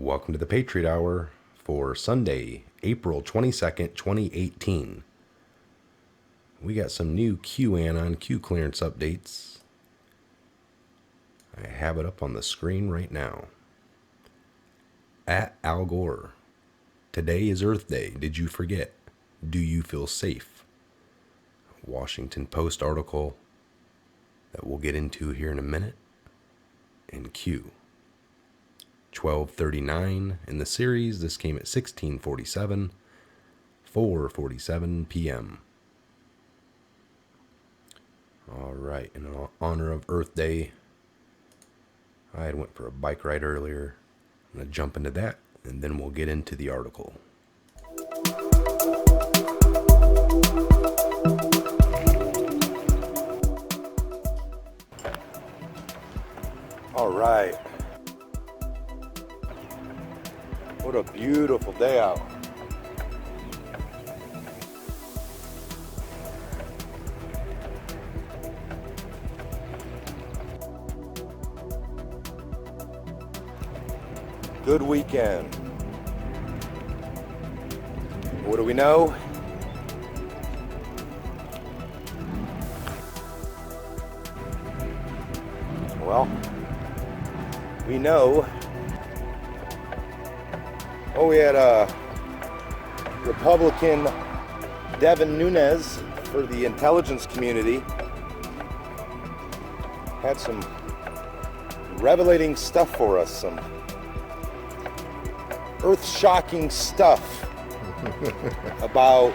Welcome to the Patriot Hour for Sunday, April 22nd, 2018. We got some new Anon Q clearance updates. I have it up on the screen right now. At Al Gore. Today is Earth Day. Did you forget? Do you feel safe? Washington Post article that we'll get into here in a minute. And Q. 12:39 in the series. This came at 16:47, 4:47 p.m. All right, in honor of Earth Day, I had went for a bike ride earlier. I'm going to jump into that, and then we'll get into the article. All right. What a beautiful day out. Good weekend. What do we know? Well, we know. We had Republican Devin Nunes for the intelligence community. Had some revelating stuff for us, some earth-shocking stuff about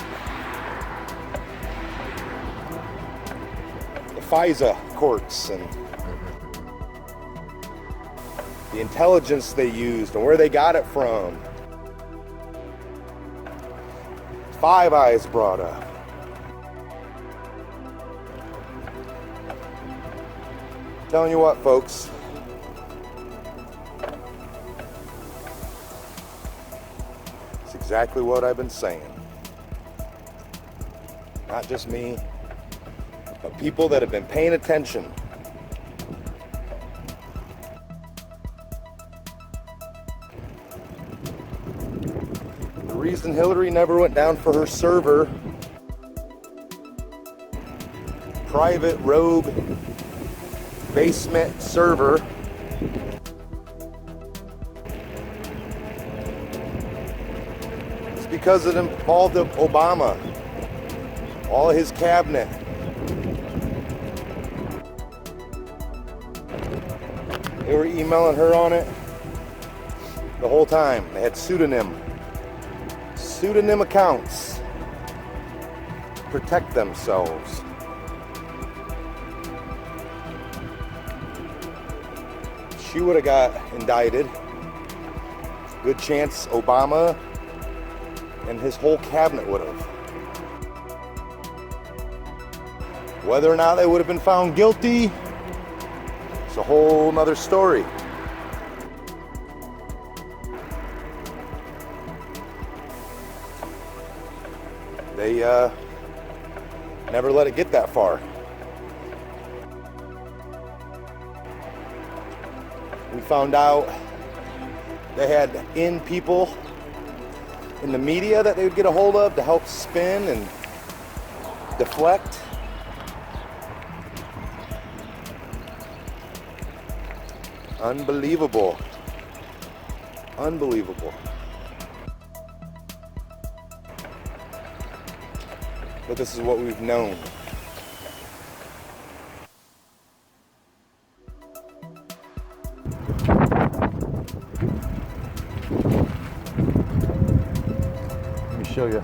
the FISA courts and the intelligence they used and where they got it from. Five Eyes brought up. Telling you what, folks. It's exactly what I've been saying. Not just me, but people that have been paying attention. The reason Hillary never went down for her server, private rogue basement server, is because it involved Obama, all of his cabinet. They were emailing her on it the whole time. They had pseudonym accounts to protect themselves. She would have got indicted. Good chance Obama and his whole cabinet would have. Whether or not they would have been found guilty, it's a whole nother story. They never let it get that far. We found out they had people in the media that they would get a hold of to help spin and deflect. Unbelievable. Unbelievable. But this is what we've known. Let me show you.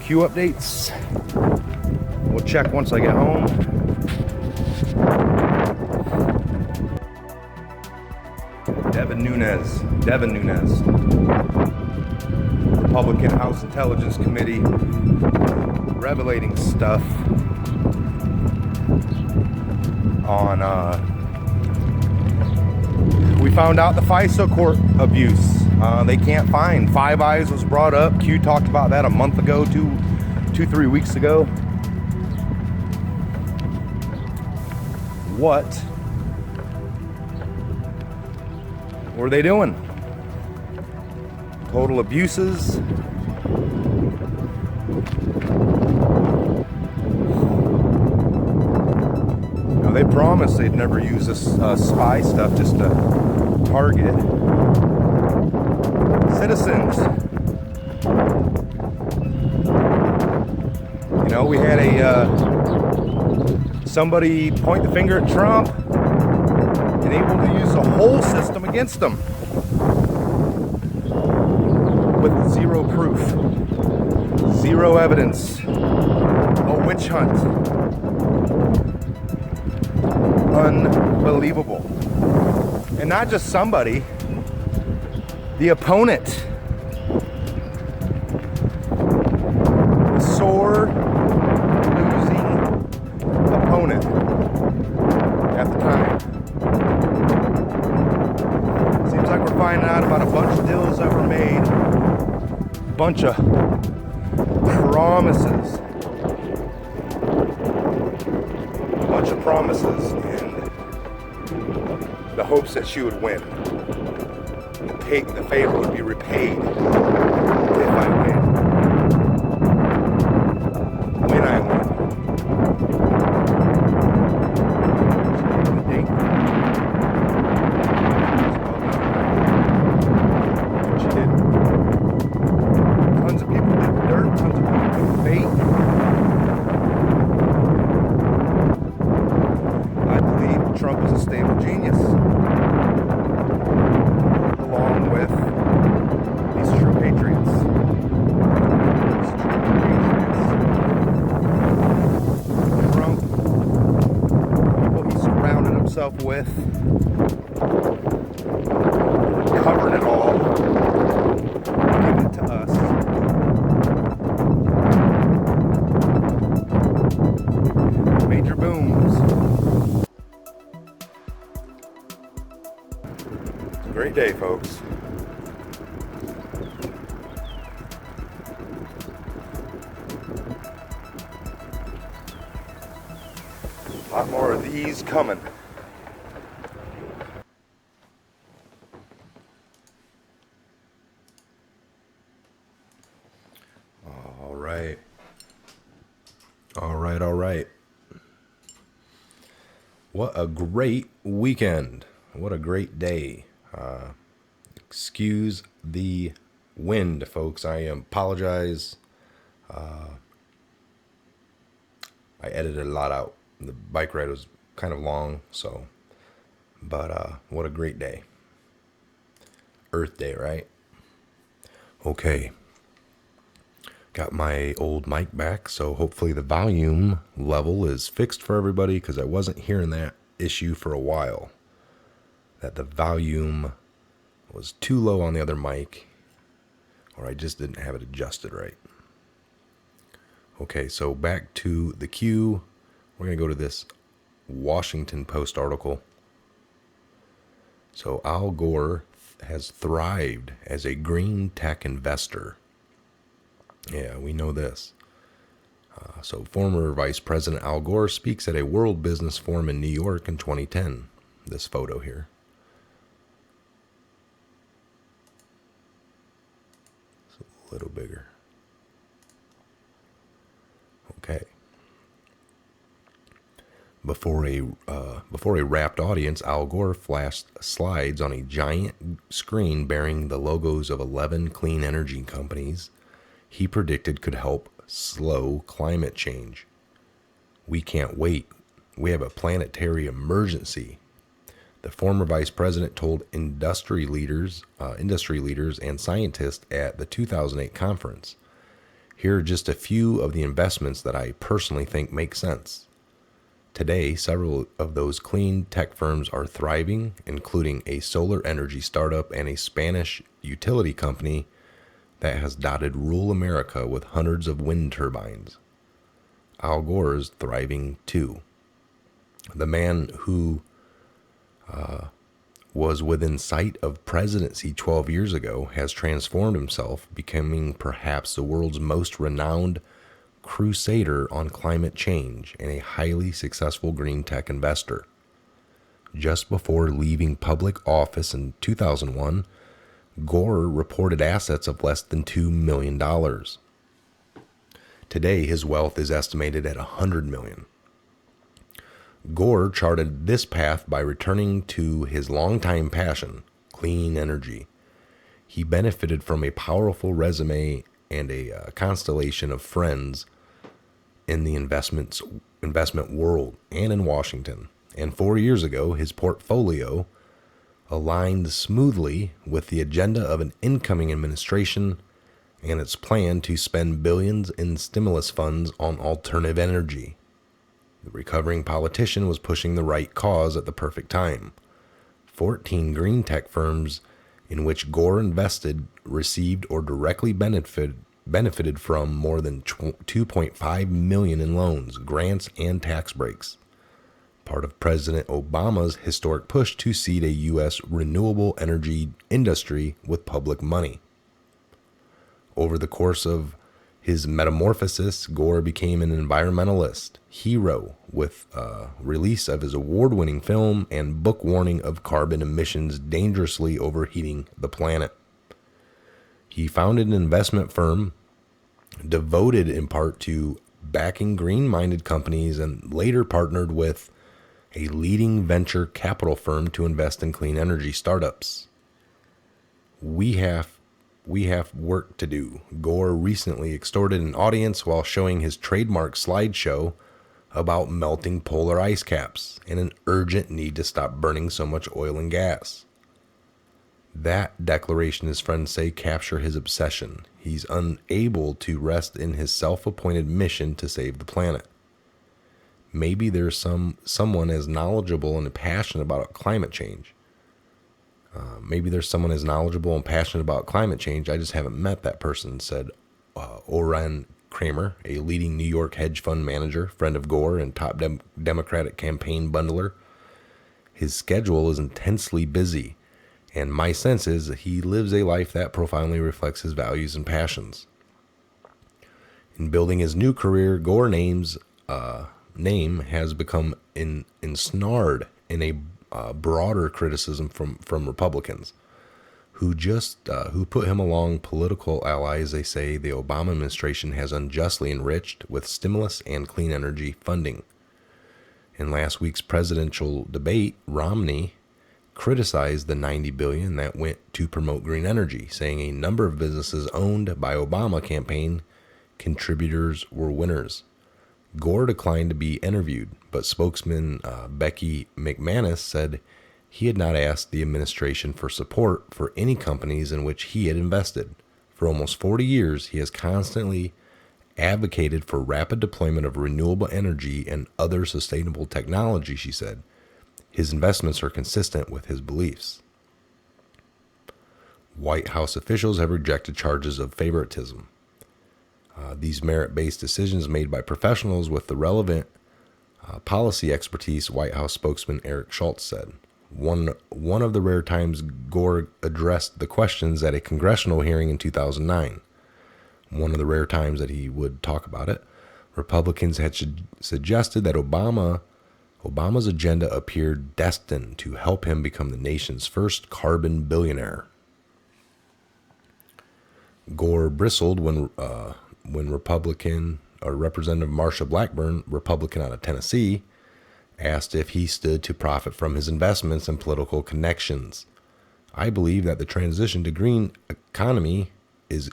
Q updates. We'll check once I get home. Devin Nunes, Republican House Intelligence Committee, revelating stuff on We found out the FISA court abuse. They can't find. Five Eyes was brought up. Q talked about that a month ago, 3 weeks ago. What were they doing? Total abuses. Now, they promised they'd never use this spy stuff just to target citizens. You know, we had somebody point the finger at Trump and able to use the whole system against them with zero proof, zero evidence, a witch hunt. Unbelievable. And not just somebody, the opponent. The sore losing opponent at the time. Seems like we're finding out about a bunch of deals that were made, a bunch of promises, in the hopes that she would win. The favor would be repaid if I win. When I win. She did. Tons of people did the dirt, tons of people took the bait. I believe Trump is a stable genius, along with these true patriots. Trump, what he surrounded himself with, covered it all, giving it to us. Major booms. Great day, folks. A lot more of these coming. All right. All right. What a great weekend. What a great day. Excuse the wind, folks. I apologize. I edited a lot out. The bike ride was kind of long, but what a great day. Earth Day, right? Okay. Got my old mic back, so hopefully the volume level is fixed for everybody, because I wasn't hearing that issue for a while. That the volume was too low on the other mic, or I just didn't have it adjusted right. Okay, so back to the queue. We're going to go to this Washington Post article. So Al Gore has thrived as a green tech investor. Yeah, we know this. So former Vice President Al Gore speaks at a World Business Forum in New York in 2010. This photo here. It's a little bigger. Okay. Before a rapt audience, Al Gore flashed slides on a giant screen bearing the logos of 11 clean energy companies he predicted could help slow climate change. We can't wait. We have a planetary emergency. The former vice president told industry leaders and scientists at the 2008 conference. Here are just a few of the investments that I personally think make sense. Today, several of those clean tech firms are thriving, including a solar energy startup and a Spanish utility company that has dotted rural America with hundreds of wind turbines. Al Gore is thriving too. The man who was within sight of presidency 12 years ago, has transformed himself, becoming perhaps the world's most renowned crusader on climate change and a highly successful green tech investor. Just before leaving public office in 2001, Gore reported assets of less than $2 million. Today, his wealth is estimated at $100 million. Gore charted this path by returning to his longtime passion, clean energy. He benefited from a powerful resume and a constellation of friends in the investment world and in Washington. And 4 years ago, his portfolio aligned smoothly with the agenda of an incoming administration and its plan to spend billions in stimulus funds on alternative energy. The recovering politician was pushing the right cause at the perfect time. 14 green tech firms in which Gore invested received or directly benefited from more than $2.5 million in loans, grants, and tax breaks. Part of President Obama's historic push to seed a U.S. renewable energy industry with public money. Over the course of his metamorphosis, Gore became an environmentalist hero with release of his award-winning film and book warning of carbon emissions dangerously overheating the planet. He founded an investment firm devoted in part to backing green-minded companies and later partnered with a leading venture capital firm to invest in clean energy startups. We have work to do. Gore recently extorted an audience while showing his trademark slideshow about melting polar ice caps and an urgent need to stop burning so much oil and gas. That declaration, his friends say, capture his obsession. He's unable to rest in his self-appointed mission to save the planet. Maybe there's someone as knowledgeable and passionate about climate change. Maybe there's someone as knowledgeable and passionate about climate change. I just haven't met that person, said Oren Kramer, a leading New York hedge fund manager, friend of Gore, and top Democratic campaign bundler. His schedule is intensely busy, and my sense is that he lives a life that profoundly reflects his values and passions. In building his new career, Gore's name has become ensnared in a broader criticism from Republicans who put him along political allies. They say the Obama administration has unjustly enriched with stimulus and clean energy funding. In last week's presidential debate, Romney criticized the $90 billion that went to promote green energy, saying a number of businesses owned by Obama campaign contributors were winners. Gore declined to be interviewed, but spokesman Becky McManus said he had not asked the administration for support for any companies in which he had invested. For almost 40 years, he has constantly advocated for rapid deployment of renewable energy and other sustainable technology, she said. His investments are consistent with his beliefs. White House officials have rejected charges of favoritism. These merit-based decisions made by professionals with the relevant policy expertise, White House spokesman Eric Schultz said. One of the rare times Gore addressed the questions at a congressional hearing in 2009. One of the rare times that he would talk about it. Republicans had suggested that Obama's agenda appeared destined to help him become the nation's first carbon billionaire. Gore bristled when Republican or Representative Marsha Blackburn, Republican out of Tennessee, asked if he stood to profit from his investments and political connections. I believe that the transition to green economy is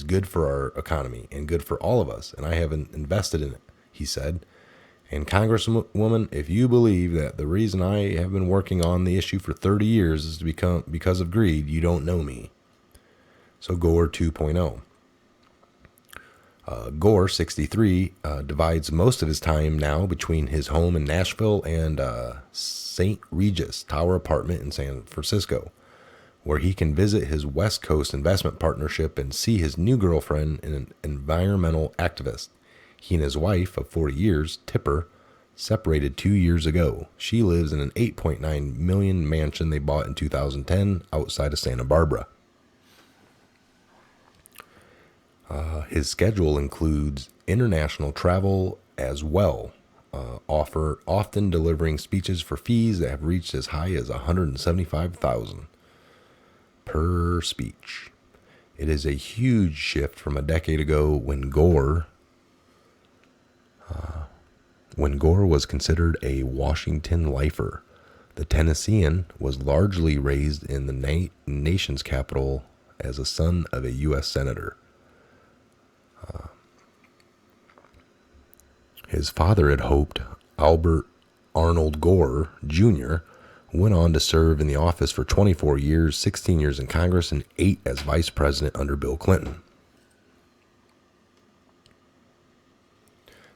good for our economy and good for all of us, and I haven't invested in it, he said. And Congresswoman, if you believe that the reason I have been working on the issue for 30 years is because of greed, you don't know me. So Gore 2.0. Gore, 63, divides most of his time now between his home in Nashville and St. Regis Tower apartment in San Francisco, where he can visit his West Coast investment partnership and see his new girlfriend, an environmental activist. He and his wife of 40 years, Tipper, separated 2 years ago. She lives in an $8.9 million mansion they bought in 2010 outside of Santa Barbara. His schedule includes international travel as well, often delivering speeches for fees that have reached as high as $175,000 per speech. It is a huge shift from a decade ago when Gore was considered a Washington lifer. The Tennessean was largely raised in the nation's capital as a son of a U.S. senator. His father had hoped Albert Arnold Gore, Jr., went on to serve in the office for 24 years, 16 years in Congress, and 8 as vice president under Bill Clinton.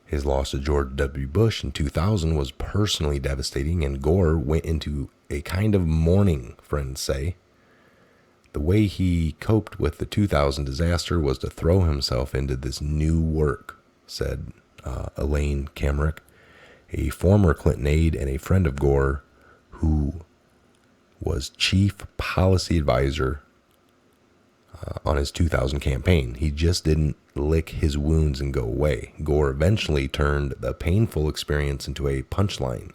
His loss to George W. Bush in 2000 was personally devastating, and Gore went into a kind of mourning, friends say. The way he coped with the 2000 disaster was to throw himself into this new work, said Elaine Kamrick, a former Clinton aide and a friend of Gore, who was chief policy advisor on his 2000 campaign. He just didn't lick his wounds and go away. Gore eventually turned the painful experience into a punchline.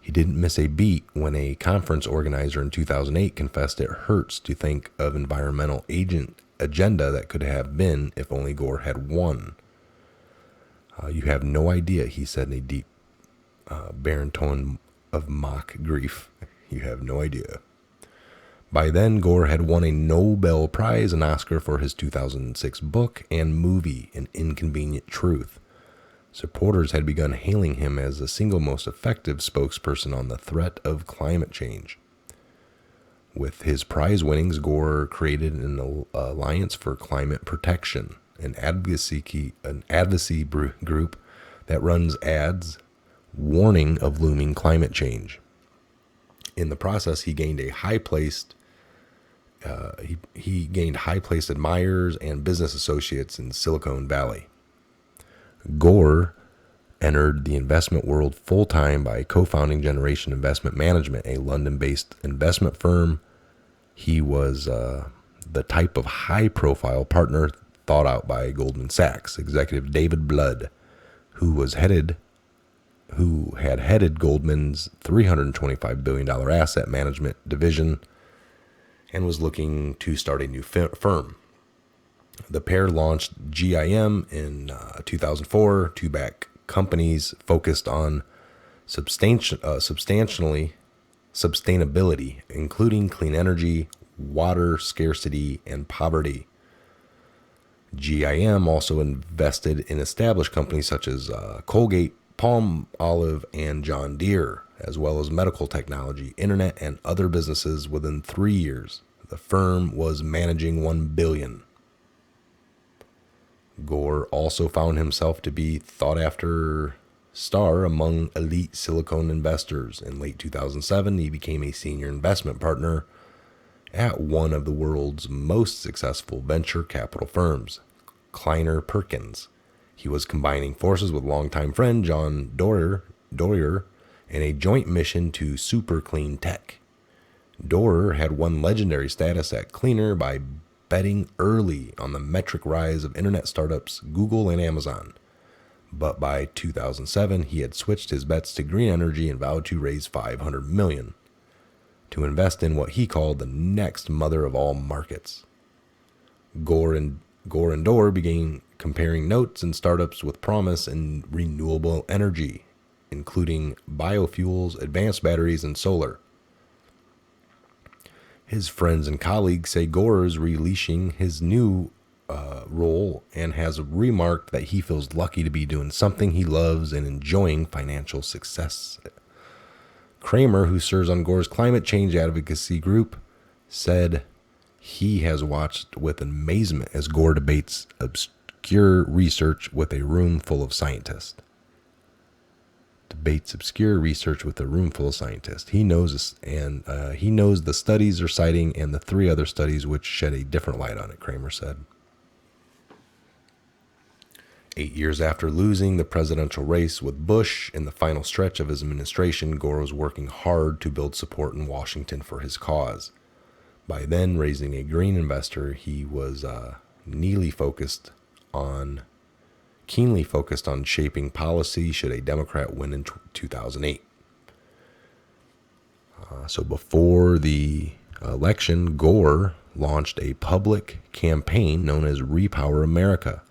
He didn't miss a beat when a conference organizer in 2008 confessed it hurts to think of environmental agenda that could have been if only Gore had won. You have no idea, he said in a deep, barren tone of mock grief. You have no idea. By then, Gore had won a Nobel Prize, an Oscar for his 2006 book and movie, An Inconvenient Truth. Supporters had begun hailing him as the single most effective spokesperson on the threat of climate change. With his prize winnings, Gore created an Alliance for Climate Protection, an advocacy group that runs ads warning of looming climate change. In the process, he gained high-placed admirers and business associates in Silicon Valley. Gore entered the investment world full-time by co-founding Generation Investment Management, a London-based investment firm. He was the type of high-profile partner thought out by Goldman Sachs. Executive David Blood, who had headed Goldman's $325 billion asset management division and was looking to start a new firm. The pair launched GIM in 2004 to back companies focused on sustainability, including clean energy, water scarcity, and poverty. GIM also invested in established companies such as Colgate, Palmolive, and John Deere, as well as medical technology, internet, and other businesses. Within 3 years, the firm was managing $1 billion. Gore also found himself to be sought-after star among elite Silicon investors. In late 2007, he became a senior investment partner at one of the world's most successful venture capital firms, Kleiner Perkins. He was combining forces with longtime friend John Doerr in a joint mission to super clean tech. Doerr had won legendary status at Kleiner by betting early on the metric rise of internet startups Google and Amazon. But by 2007, he had switched his bets to green energy and vowed to raise $500 million to invest in what he called the next mother of all markets. Gore and Doerr began comparing notes and startups with promise in renewable energy, including biofuels, advanced batteries, and solar. His friends and colleagues say Gore is releasing his new role and has remarked that he feels lucky to be doing something he loves and enjoying financial success. Kramer, who serves on Gore's climate change advocacy group, said he has watched with amazement as Gore debates obscure research with a room full of scientists. He knows he knows the studies are citing and the 3 other studies which shed a different light on it, Kramer said. 8 years after losing the presidential race with Bush in the final stretch of his administration, Gore was working hard to build support in Washington for his cause. By then, raising a green investor, he was keenly focused on shaping policy should a Democrat win in 2008. So before the election, Gore launched a public campaign known as Repower America,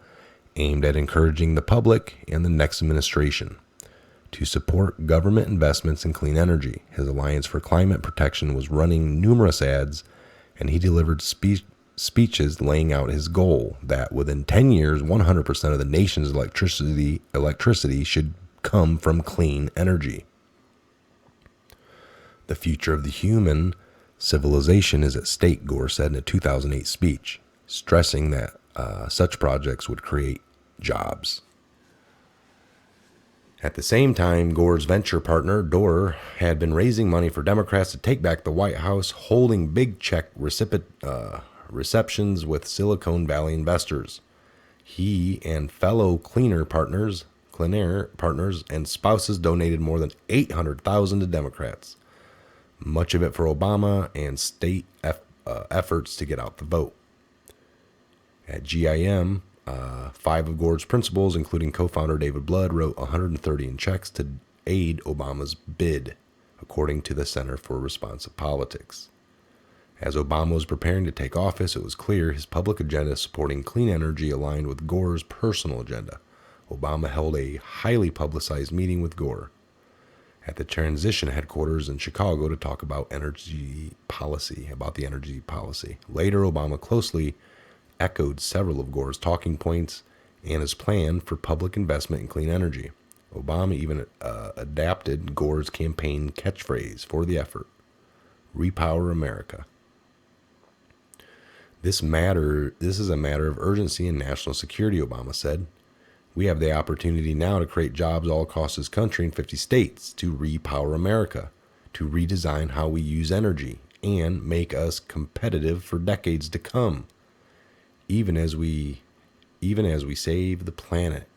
aimed at encouraging the public and the next administration to support government investments in clean energy. His Alliance for Climate Protection was running numerous ads, and he delivered speeches laying out his goal that within 10 years, 100% of the nation's electricity should come from clean energy. The future of the human civilization is at stake, Gore said in a 2008 speech, stressing that such projects would create jobs. At the same time, Gore's venture partner, Dorr, had been raising money for Democrats to take back the White House, holding big check receptions with Silicon Valley investors. He and fellow Clean Air partners and spouses donated more than $800,000 to Democrats, much of it for Obama and state efforts to get out the vote. At GIM, 5 of Gore's principals, including co-founder David Blood, wrote 130 in checks to aid Obama's bid, according to the Center for Responsive Politics. As Obama was preparing to take office, it was clear his public agenda supporting clean energy aligned with Gore's personal agenda. Obama held a highly publicized meeting with Gore at the transition headquarters in Chicago to talk about the energy policy. Later, Obama closely echoed several of Gore's talking points and his plan for public investment in clean energy. Obama even adapted Gore's campaign catchphrase for the effort, Repower America. This is a matter of urgency and national security, Obama said. We have the opportunity now to create jobs all across this country in 50 states, to repower America, to redesign how we use energy, and make us competitive for decades to come, even as we save the planet.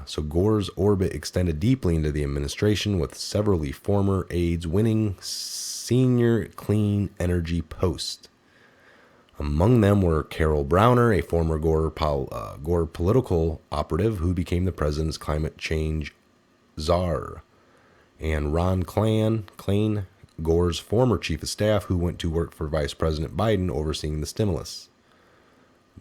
So Gore's orbit extended deeply into the administration, with several former aides winning senior clean energy posts. Among them were Carol Browner, a former Gore political operative who became the president's climate change czar, and Ron Klain, Gore's former chief of staff, who went to work for Vice President Biden overseeing the stimulus.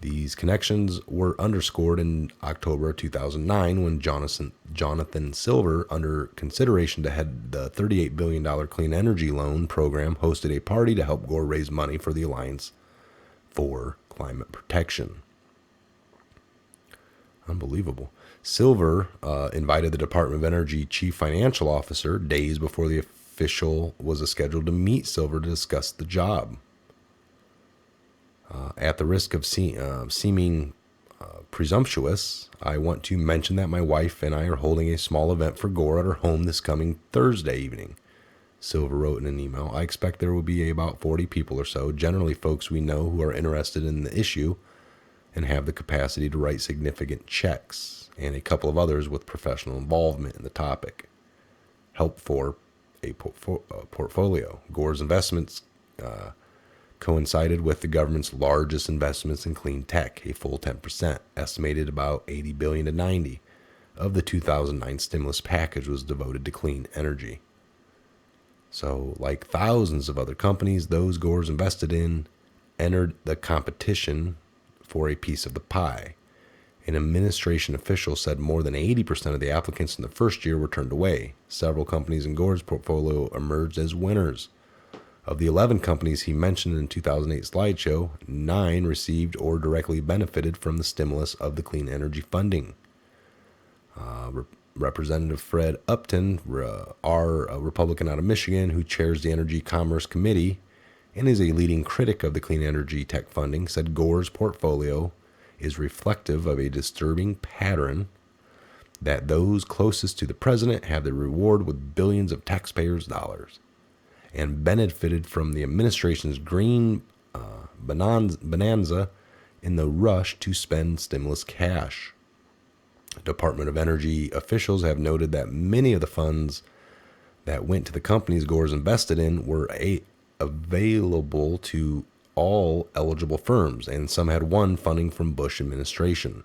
These connections were underscored in October 2009 when Jonathan Silver, under consideration to head the $38 billion clean energy loan program, hosted a party to help Gore raise money for the Alliance for Climate Protection. Unbelievable. Silver invited the Department of Energy chief financial officer days before the official was scheduled to meet Silver to discuss the job. At the risk of seeming presumptuous, I want to mention that my wife and I are holding a small event for Gore at her home this coming Thursday evening, Silver wrote in an email. I expect there will be about 40 people or so, generally folks we know who are interested in the issue and have the capacity to write significant checks, and a couple of others with professional involvement in the topic. Help for a portfolio. Gore's investments coincided with the government's largest investments in clean tech, a full 10%, estimated about $80 billion to $90 of the 2009 stimulus package was devoted to clean energy. So, like thousands of other companies, those Gore's invested in entered the competition for a piece of the pie. An administration official said more than 80% of the applicants in the first year were turned away. Several companies in Gore's portfolio emerged as winners. Of the 11 companies he mentioned in the 2008 slideshow, 9 received or directly benefited from the stimulus of the clean energy funding. Representative Fred Upton, a Republican out of Michigan who chairs the Energy Commerce Committee and is a leading critic of the clean energy tech funding, said Gore's portfolio is reflective of a disturbing pattern that those closest to the president have the reward with billions of taxpayers' dollars and benefited from the administration's green bonanza in the rush to spend stimulus cash. Department of Energy officials have noted that many of the funds that went to the companies Gore's invested in were available to all eligible firms, and some had won funding from Bush administration.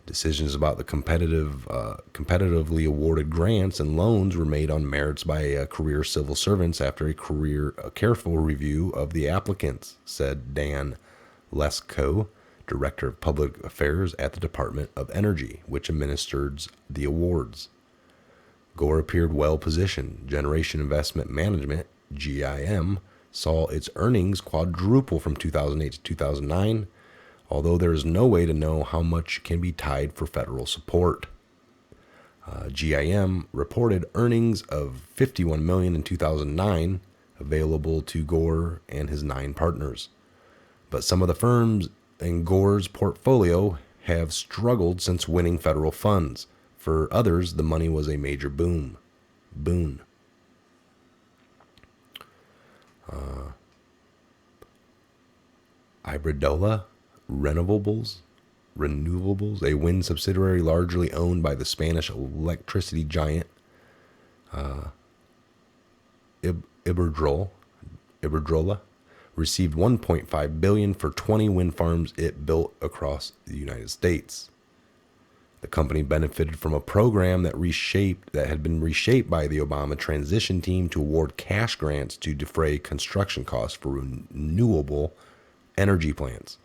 Decisions about the competitively awarded grants and loans were made on merits by career civil servants after a careful review of the applicants, said Dan Lesko, Director of Public Affairs at the Department of Energy, which administers the awards. Gore appeared well positioned. Generation Investment Management, GIM, saw its earnings quadruple from 2008 to 2009, although there is no way to know how much can be tied for federal support. GIM reported earnings of $51 million in 2009 available to Gore and his 9 partners. But some of the firms in Gore's portfolio have struggled since winning federal funds. For others, the money was a major boon. Iberdrola Renewables, a wind subsidiary largely owned by the Spanish electricity giant Iberdrola, received $1.5 billion for 20 wind farms it built across the United States. The company benefited from a program that had been reshaped by the Obama transition team to award cash grants to defray construction costs for renewable energy plants.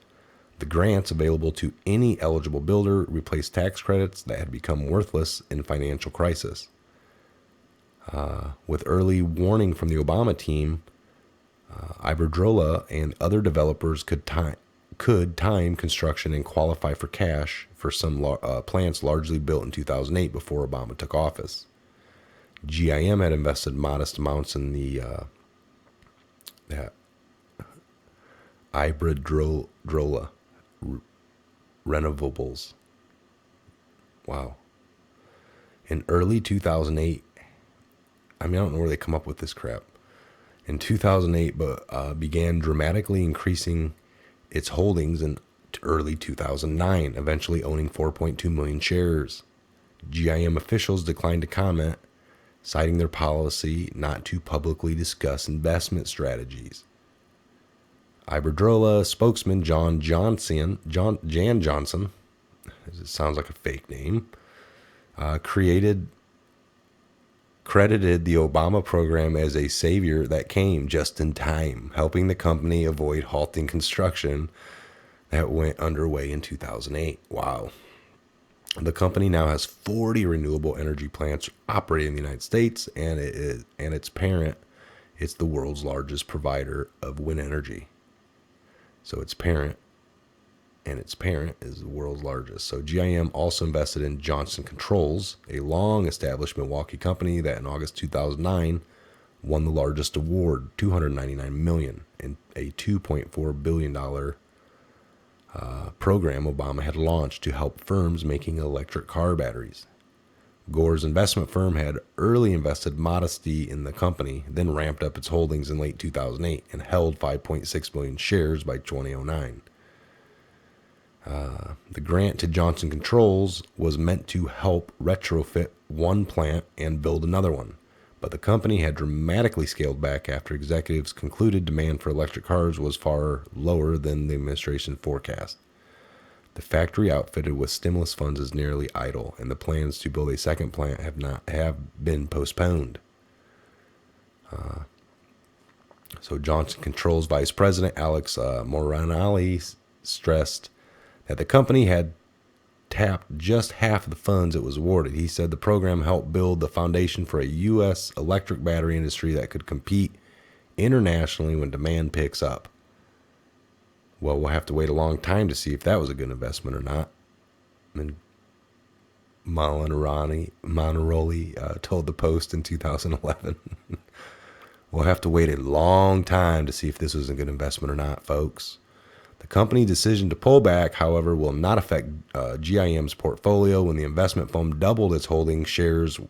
The grants available to any eligible builder replaced tax credits that had become worthless in financial crisis. With early warning from the Obama team, Iberdrola and other developers could time construction and qualify for cash for some plants largely built in 2008 before Obama took office. GIM had invested modest amounts in the Iberdrola Renewables. Wow. In early 2008, I don't know where they come up with this crap. In 2008, but began dramatically increasing its holdings in early 2009, eventually owning 4.2 million shares. GIM officials declined to comment, citing their policy not to publicly discuss investment strategies. Iberdrola spokesman Jan Johnson, it sounds like a fake name, credited the Obama program as a savior that came just in time, helping the company avoid halting construction that went underway in 2008. Wow. The company now has 40 renewable energy plants operating in the United States, and its parent, it's the world's largest provider of wind energy. So its parent is the world's largest. So GIM also invested in Johnson Controls, a long-established Milwaukee company that in August 2009 won the largest award, $299 million, in a $2.4 billion program Obama had launched to help firms making electric car batteries. Gore's investment firm had early invested modestly in the company, then ramped up its holdings in late 2008 and held 5.6 million shares by 2009. The grant to Johnson Controls was meant to help retrofit one plant and build another one, but the company had dramatically scaled back after executives concluded demand for electric cars was far lower than the administration forecast. The factory outfitted with stimulus funds is nearly idle, and the plans to build a second plant have been postponed. So Johnson Controls Vice President Alex Moranali stressed that the company had tapped just half of the funds it was awarded. He said the program helped build the foundation for a U.S. electric battery industry that could compete internationally when demand picks up. Well, we'll have to wait a long time to see if that was a good investment or not. And Monteroli told the Post in 2011. We'll have to wait a long time to see if this was a good investment or not, folks. The company's decision to pull back, however, will not affect GIM's portfolio. When the investment firm doubled its holdings, shares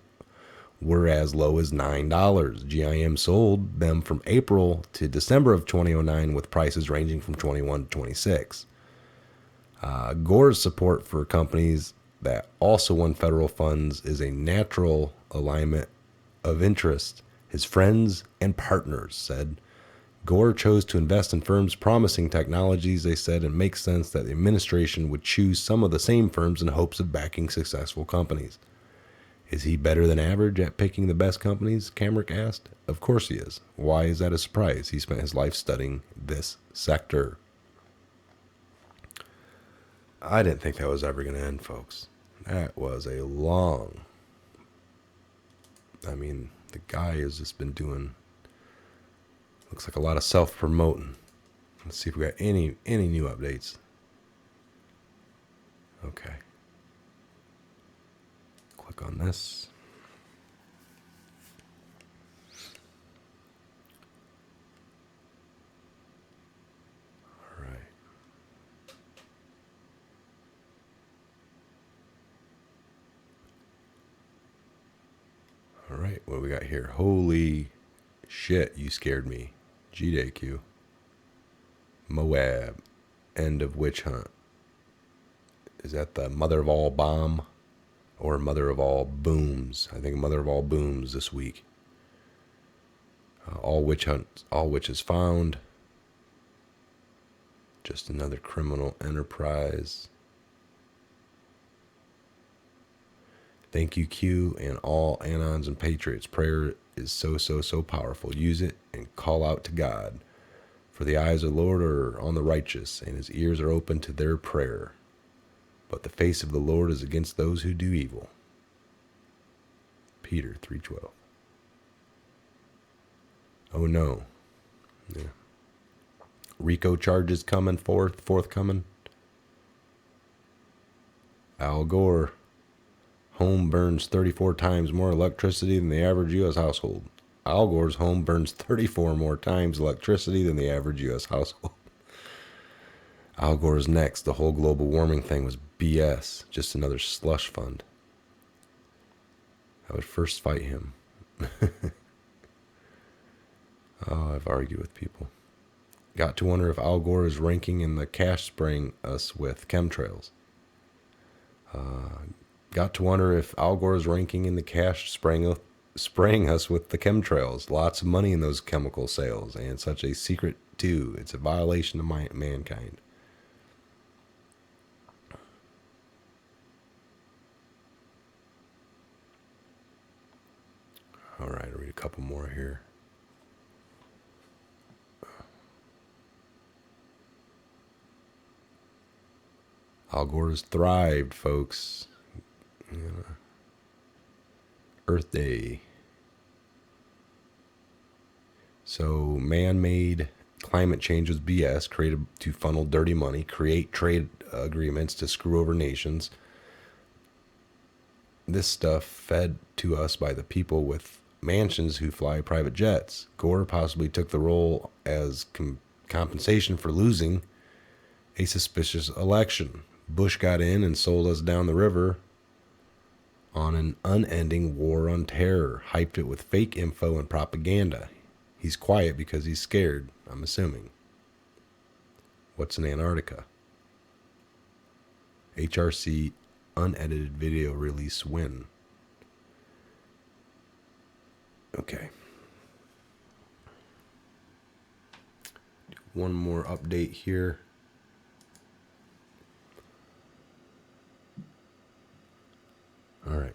were as low as $9. GIM sold them from April to December of 2009 with prices ranging from 21 to 26. Gore's support for companies that also won federal funds is a natural alignment of interest. His friends and partners said Gore chose to invest in firms promising technologies, they said, and makes sense that the administration would choose some of the same firms in hopes of backing successful companies. Is he better than average at picking the best companies? Kamrick asked. Of course he is. Why is that a surprise? He spent his life studying this sector. I didn't think that was ever going to end, folks. That was a long... I mean, the guy has just been doing... Looks like a lot of self-promoting. Let's see if we got any new updates. Okay. Click on this. All right. All right, what do we got here? Holy shit, you scared me. GDQ. Moab. End of witch hunt. Is that the mother of all bomb? Or mother of all booms? I think mother of all booms this week. All witches found. Just another criminal enterprise. Thank you, Q, and all Anons and Patriots. Prayer is so powerful. Use it and call out to God. For the eyes of the Lord are on the righteous, and his ears are open to their prayer. But the face of the Lord is against those who do evil. Peter 3:12. Oh no. Yeah. RICO charges forthcoming. Al Gore. Home burns 34 times more electricity than the average U.S. household. Al Gore's home burns 34 more times electricity than the average U.S. household. Al Gore's next. The whole global warming thing was BS. Just another slush fund. I would first fight him. Oh, I've argued with people. Got to wonder if Al Gore is ranking in the cash spraying us with chemtrails. Got to wonder if Al Gore is ranking in the cash spraying us with the chemtrails. Lots of money in those chemical sales, and such a secret too. It's a violation of mankind. All right, I'll read a couple more here. Al Gore has thrived, folks. Yeah. Earth Day. So, man-made climate change was BS, created to funnel dirty money, create trade agreements to screw over nations. This stuff fed to us by the people with mansions who fly private jets. Gore possibly took the role as compensation for losing a suspicious election. Bush got in and sold us down the river on an unending war on terror, hyped it with fake info and propaganda. He's quiet because he's scared, I'm assuming. What's in Antarctica? HRC unedited video release win. Okay. One more update here. All right.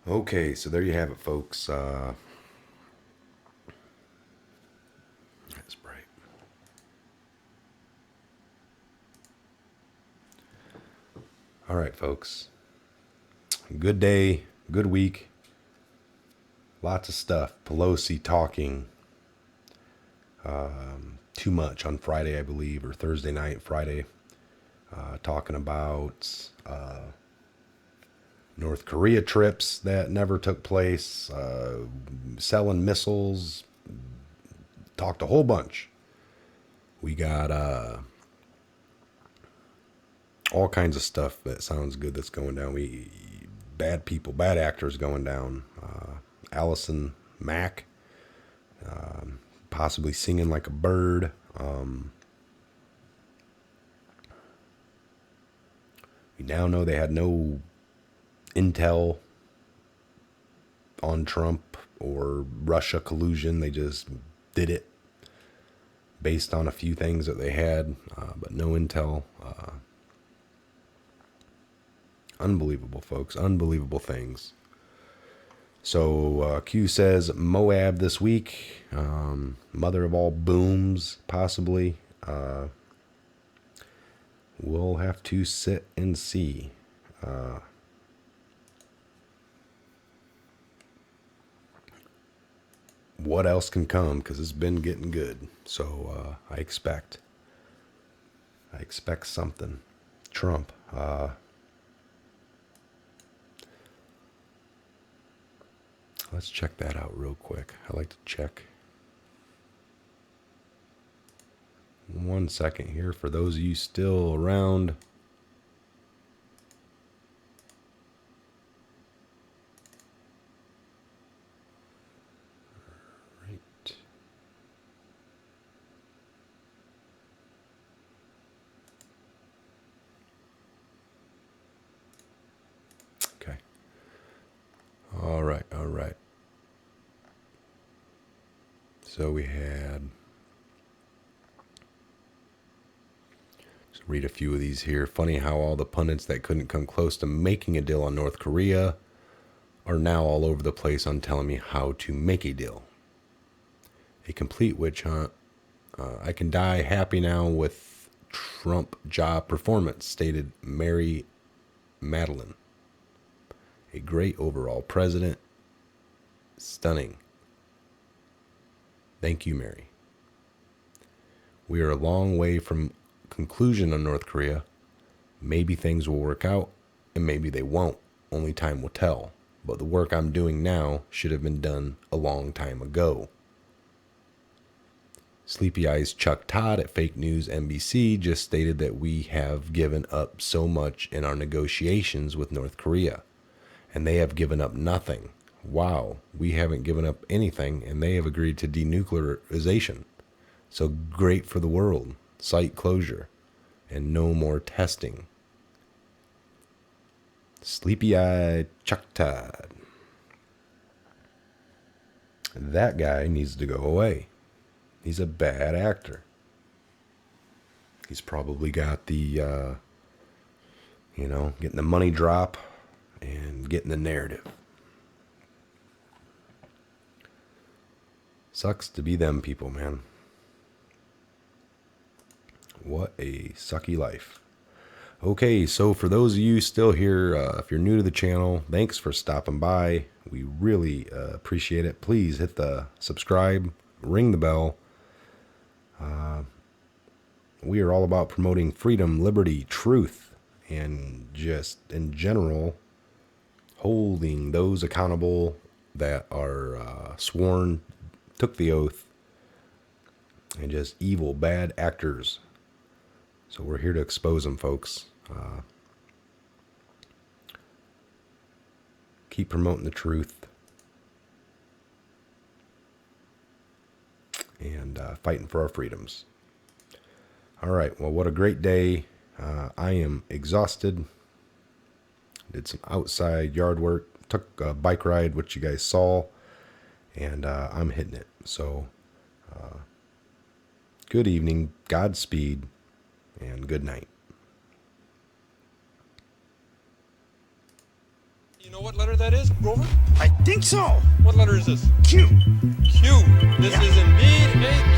Okay, so there you have it, folks. That's bright. All right, folks. Good day, good week. Lots of stuff. Pelosi talking too much on Friday, I believe, or Thursday night, Friday, talking about North Korea trips that never took place, selling missiles, talked a whole bunch. We got all kinds of stuff that sounds good that's going down. Bad people, bad actors going down. Allison Mack possibly singing like a bird. We now know they had no intel on Trump or Russia collusion. They just did it based on a few things that they had, but no intel. Unbelievable, folks. Unbelievable things. So Q says Moab this week. Mother of all booms, possibly. We'll have to sit and see. What else can come, because it's been getting good. So I expect something. Trump. Let's check that out real quick. I like to check. 1 second here for those of you still around. Right. Okay. All right. So we had, just read a few of these here. Funny how all the pundits that couldn't come close to making a deal on North Korea are now all over the place on telling me how to make a deal. A complete witch hunt. I can die happy now with Trump job performance, stated Mary Madeline. A great overall president. Stunning. Thank you, Mary. We are a long way from conclusion on North Korea. Maybe things will work out, and maybe they won't. Only time will tell. But the work I'm doing now should have been done a long time ago. Sleepy Eyes Chuck Todd at Fake News NBC just stated that we have given up so much in our negotiations with North Korea, and they have given up nothing. Wow, we haven't given up anything, and they have agreed to denuclearization. So great for the world. Site closure, and no more testing. Sleepy Eye Chuck Todd. That guy needs to go away. He's a bad actor. He's probably got the, getting the money drop and getting the narrative. Sucks to be them people, man. What a sucky life. Okay, so for those of you still here, if you're new to the channel, thanks for stopping by. We really appreciate it. Please hit the subscribe, ring the bell. We are all about promoting freedom, liberty, truth, and just in general, holding those accountable that are sworn, took the oath, and just evil, bad actors. So we're here to expose them, folks. Keep promoting the truth and fighting for our freedoms. All right, well, what a great day. I am exhausted. Did some outside yard work, took a bike ride, which you guys saw, and I'm hitting it. So good evening, Godspeed, and good night. You know what letter that is, Grover? I think so. What letter is this? Q. Q. This is indeed a